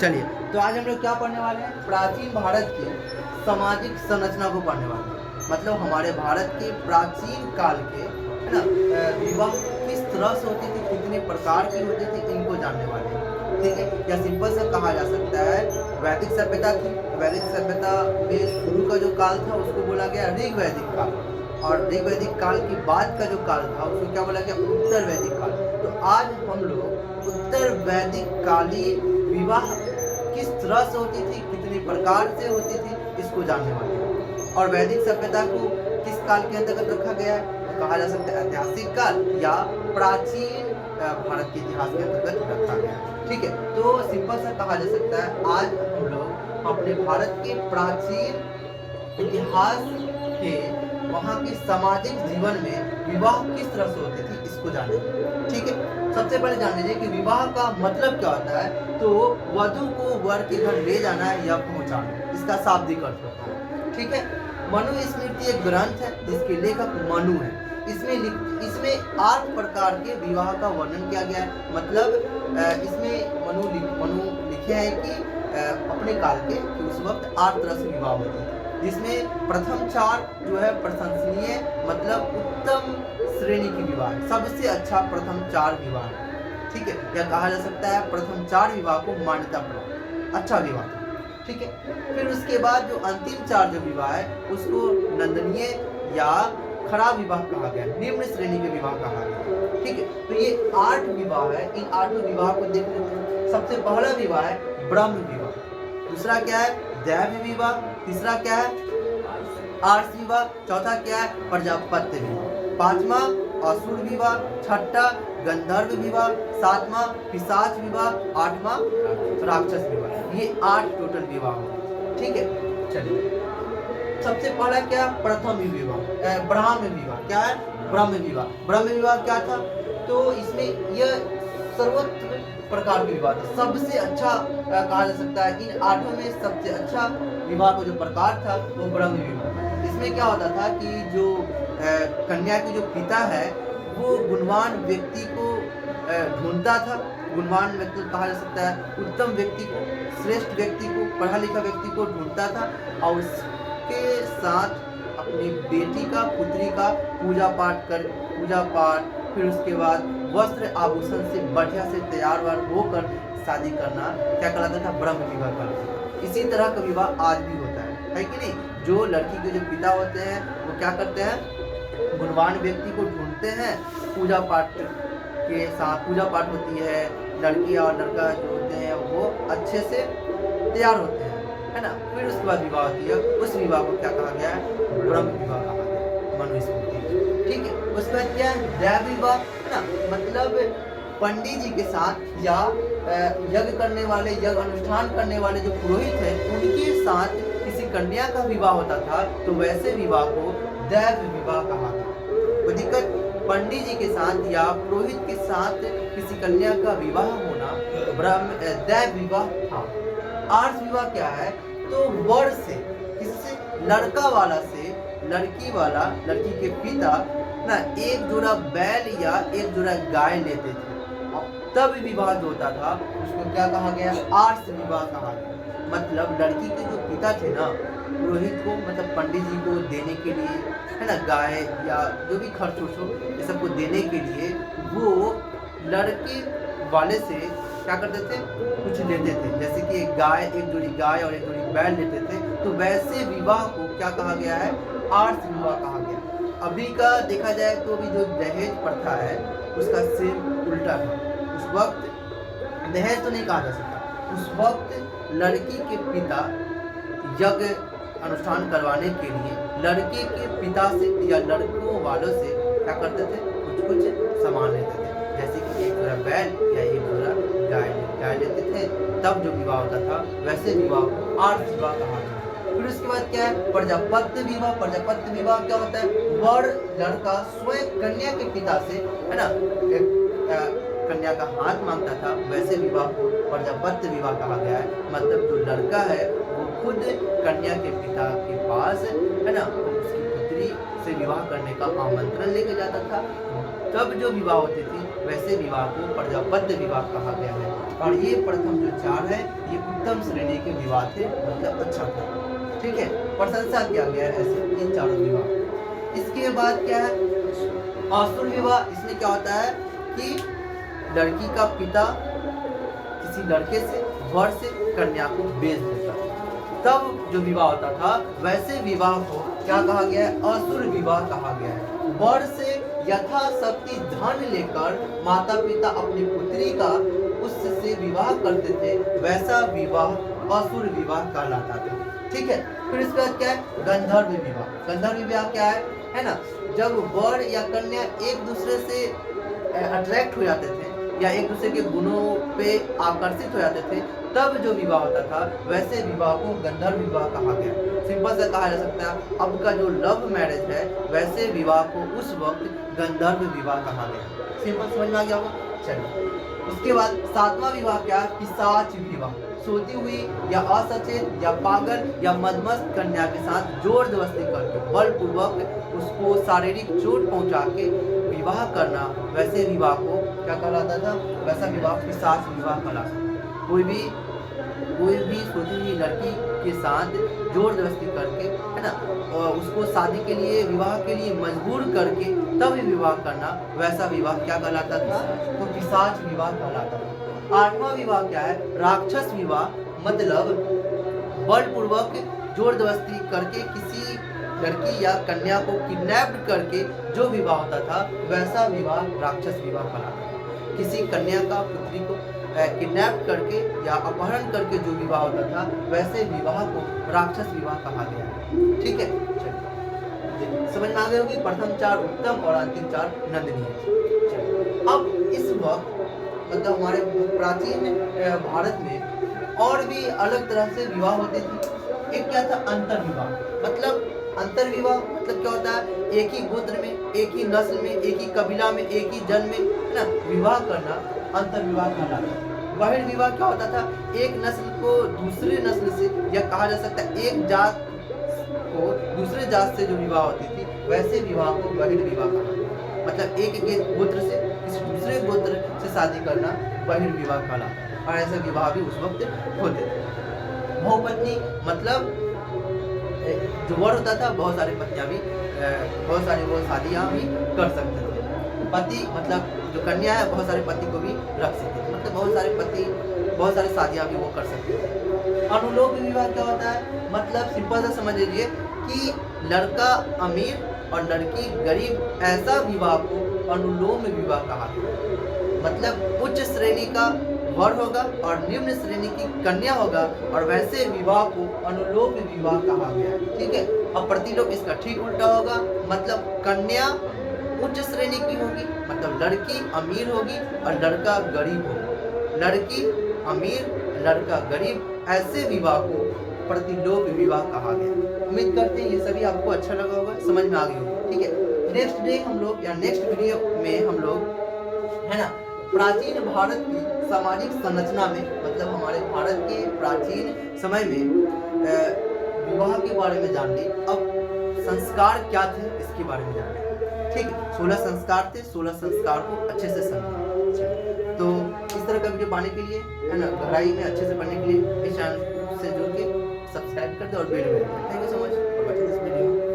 चलिए, तो आज हम लोग क्या पढ़ने वाले हैं? प्राचीन भारत की सामाजिक संरचना को पढ़ने वाले हैं। मतलब हमारे भारत के प्राचीन काल के, है ना, विवाह किस तरह से होती थी, कितने प्रकार की होती थी, इनको जानने वाले हैं। ठीक है, या सिंपल सा कहा जा सकता है, वैदिक सभ्यता थी। वैदिक सभ्यता में शुरू का जो काल था उसको बोला गया ऋग वैदिक काल, और ऋग वैदिक काल के बाद का जो काल था उसको क्या बोला गया? उत्तर वैदिक काल। तो आज हम लोग उत्तर वैदिक कालीन विवाह किस तरह से होती थी, कितने प्रकार से होती थी, इसको जानने वाले हैं। और वैदिक सभ्यता को किस काल के अंतर्गत रखा गया है? तो कहा जा सकता है ऐतिहासिक काल या प्राचीन भारत के इतिहास के अंतर्गत रखा गया है। ठीक है, तो सिंपल सा कहा जा सकता है आज हम लोग अपने भारत के प्राचीन इतिहास के वहाँ के सामाजिक जीवन में विवाह किस तरह से होती थी इसको जानेंगे। ठीक है, सबसे पहले जान लीजिए कि विवाह का मतलब क्या होता है। तो वधु को वर के घर ले जाना है या पहुंचाना, इसका शाब्दिक अर्थ होता है। ठीक है, मनु स्मृति एक ग्रंथ है जिसके लेखक मनु है। इसमें 8 प्रकार के विवाह का वर्णन किया गया है। मतलब इसमें मनु लिखे हैं कि अपने काल के कि उस वक्त 8 तरह से विवाह होते थे, जिसमें प्रथम 4 जो है प्रशंसनीय, मतलब उत्तम श्रेणी की विवाह, सबसे अच्छा प्रथम 4 विवाह। ठीक है, या कहा जा सकता है प्रथम 4 विवाह को मान्यता प्राप्त अच्छा विवाह। ठीक है, फिर उसके बाद जो अंतिम 4 जो विवाह है उसको नंदनीय या खराब विवाह कहा गया, निम्न श्रेणी के विवाह कहा गया। ठीक है, तो ये 8 विवाह है। इन 8 विवाह को देख लेते हैं। सबसे पहला विवाह है ब्रह्म विवाह, दूसरा क्या है? दैव विवाह, तीसरा क्या है? आर्ष विवाह, चौथा क्या है? प्रजापत्य विवाह, पांचवा असुर विवाह, छठा गंधर्व विवाह, सातवां पिशाच विवाह, आठवां राक्षस विवाह। ये 8 टोटल विवाह हो। ठीक है, चलिए सबसे पहला क्या? प्रथम विवाह ब्रह्म विवाह। क्या है? ब्रह्म विवाह। ब्रह्म विवाह क्या था? तो इसमें यह सर्वोत्तम प्रकार के विवाह था, सबसे अच्छा कहा जा सकता है। इन 8 में सबसे अच्छा विवाह का जो प्रकार था वो ब्रह्म विवाह। इसमें क्या होता था कि जो कन्या के जो पिता है वो गुणवान व्यक्ति को ढूंढता था। गुणवान व्यक्ति कहा जा सकता है उत्तम व्यक्ति को, श्रेष्ठ व्यक्ति को, पढ़ा लिखा व्यक्ति को ढूंढता था, और उसके साथ अपनी बेटी का, पुत्री का पूजा पाठ, फिर उसके बाद वस्त्र आभूषण से बढ़िया से तैयार होकर शादी करना क्या कहलाता था? ब्रह्म विवाह कहलाता था। इसी तरह का विवाह आज भी होता है कि नहीं? जो लड़की के जो पिता होते हैं वो क्या करते हैं? गुणवान व्यक्ति को ढूंढते हैं, पूजा पाठ के साथ पूजा पाठ होती है, लड़की और लड़का जो होते हैं वो अच्छे से तैयार होते हैं, है ना। फिर उसके बाद विवाह होती है। उस विवाह को क्या कहा गया है? ब्रह्म विवाह कहा गया, मनुस्मृति। ठीक है, उसके बाद क्या है? दैव विवाह, है ना। मतलब पंडित जी के साथ या यज्ञ करने वाले, यज्ञ अनुष्ठान करने वाले जो पुरोहित हैं उनके साथ किसी कन्या का विवाह होता था, तो वैसे विवाह को दैव विवाह कहा गया। कोई दिक्कत? पंडित जी के साथ या पुरोहित के साथ किसी कन्या का विवाह होना दैव विवाह था। आर्ष विवाह क्या है? तो वर से, किससे? लड़का वाला से लड़की के पिता ना एक जोड़ा बैल या एक जोड़ा गाय लेते थे, तब विवाह जो होता था उसको क्या कहा गया? आर्ष विवाह कहा गया। मतलब लड़की के जो पिता थे ना, पुरोहित को, मतलब पंडित जी को देने के लिए, है ना, गाय या जो भी खर्च हो ये सबको देने के लिए वो लड़के वाले से क्या करते थे? कुछ लेते थे, जैसे कि एक जोड़ी गाय और एक जोड़ी बैल लेते थे। तो वैसे विवाह को क्या कहा गया है? आर्ष विवाह कहा गया। अभी का देखा जाए तो अभी जो दहेज प्रथा है उसका सेम उल्टा था। उस वक्त दहेज तो नहीं कहा जा सकता, उस वक्त लड़की के पिता यज्ञ अनुष्ठान करवाने के लिए लड़के के पिता से या लड़कों वालों से क्या करते थे? कुछ सामान लेते थे, जैसे कि एक जोड़ा बैल या एक जोड़ा गाय लेते थे, तब जो विवाह होता था वैसे विवाह को आर्ष विवाह कहा गया। फिर उसके बाद क्या है? प्रजापत्य विवाह। प्रजापत्य विवाह क्या होता है? वर लड़का स्वयं कन्या के पिता से, है ना, कन्या का हाथ मांगता था, वैसे विवाह को प्रजापत्य विवाह कहा गया है। मतलब जो लड़का है वो खुद कन्या के पिता के पास, है ना, उसकी पुत्री से विवाह करने का आमंत्रण लेके जाता था, तब जो विवाह होती थी वैसे विवाह को प्रजापत्य विवाह कहा गया है। और ये प्रथम जो 4 है ये उत्तम श्रेणी के विवाह थे, मतलब अच्छा था। ठीक है, प्रशंसा किया गया है ऐसे इन चारों विवाह। इसके बाद क्या है, आसुर विवाह। इसमें क्या होता है कि लड़की का पिता किसी लड़के से, वर से कन्या को बेच देता है, तब जो विवाह होता था वैसे विवाह को क्या कहा गया है, असुर विवाह कहा गया है। वर से यथाशक्ति धन लेकर माता पिता अपनी पुत्री का उससे विवाह करते थे, वैसा विवाह असुर विवाह कहलाता था। ठीक है, फिर इसके बाद क्या है, गंधर्व विवाह। गंधर्व विवाह क्या है ना, जब वर या कन्या एक दूसरे से अट्रैक्ट हो जाते थे या एक दूसरे के गुणों पे आकर्षित हो जाते थे, तब जो विवाह होता था वैसे विवाह को गंधर्व विवाह कहा गया। सिंपल से कहा जा सकता है अब का जो लव मैरिज है वैसे विवाह को उस वक्त गंधर्व विवाह कहा गया। सिंपल समझ में आ गया होगा। चलिए, उसके बाद 7वां विवाह क्या है, पिशाच विवाह। सोती हुई या असचेत या पागल या मदमस्त कन्या के साथ जोर जबरदस्ती करके बलपूर्वक उसको शारीरिक चोट पहुंचा के विवाह करना, वैसे विवाह को क्या कहलाता था, वैसा विवाह पिशाच विवाह कहलाता था। कोई भी सोती हुई लड़की के साथ जोर जबरदस्ती करके, है ना, और उसको शादी के लिए, विवाह के लिए मजबूर करके तब विवाह करना, वैसा विवाह क्या कहलाता था, तो पिशाच विवाह कहलाता था। 8वां विवाह क्या है, राक्षस विवाह। मतलब बलपूर्वक जोर जबरदस्ती करके किसी लड़की या कन्या को किडनैप करके जो विवाह होता था वैसा विवाह राक्षस विवाह कहलाता था। किसी कन्या का पुत्री को किडनैप करके या अपहरण करके जो विवाह होता था वैसे विवाह को राक्षस विवाह कहा गया है। ठीक है, चलिए समझ में आ गई होगी। प्रथम 4 उत्तम और अंतिम 4 नंदनीय। अब इस वक्त मतलब हमारे प्राचीन भारत में और भी अलग तरह से विवाह होते थे। एक क्या था, अंतर्विवाह। मतलब अंतर्विवाह मतलब क्या होता है, एक ही गोत्र में, एक ही नस्ल में, एक ही कबीला में, एक ही जन में, है ना, विवाह करना अंतर्विवाह कहलाता है। बहिर्विवाह क्या होता था, एक नस्ल को दूसरे नस्ल से, या कहा जा सकता है एक जात को दूसरे जात से जो विवाह होती थी वैसे विवाह को बहिर्विवाह कहा। मतलब एक गोत्र से किसी दूसरे गोत्र से शादी करना बहिर्विवाह कहलाता, और ऐसे विवाह भी उस वक्त होते थे। बहुपत्नी मतलब जो वर होता था बहुत सारी पत्नियां भी, बहुत सारी वो शादियां भी कर सकते थे। पति मतलब जो कन्या है बहुत सारे पति को भी रख सकते थे, मतलब बहुत सारे पति, बहुत सारी शादियां भी वो कर सकते थे। अनुलोम विवाह क्या होता है, मतलब सिंपल सा समझ लीजिए कि लड़का अमीर और लड़की गरीब, ऐसा विवाह को अनुलोम विवाह कहा गया। मतलब उच्च श्रेणी का वर होगा और निम्न श्रेणी की कन्या होगा, और वैसे विवाह को अनुलोम विवाह कहा गया है। ठीक है, और प्रतिलोम इसका ठीक उल्टा होगा। मतलब कन्या उच्च श्रेणी की होगी, मतलब लड़की अमीर होगी और लड़का गरीब होगा। लड़की अमीर, लड़का गरीब, ऐसे विवाह को प्रतिलोम विवाह कहा गया। उम्मीद करते हैं ये सभी आपको अच्छा लगा होगा, समझ में आ गई होगी। ठीक है, नेक्स्ट डे हम लोग या नेक्स्ट वीडियो में हम लोग, है ना, प्राचीन भारत की सामाजिक संरचना में, मतलब हमारे भारत के प्राचीन समय में विवाह के बारे में जान ली। अब संस्कार क्या थे इसके बारे में जान ली। ठीक है, 16 संस्कार थे, 16 संस्कार को अच्छे से समझें। तो इस तरह का वीडियो पाने के लिए, है ना, गहराई में अच्छे से पढ़ने के लिए इस चैनल से जुड़ के सब्सक्राइब कर दो और bell button. Thank you so much for watching this video.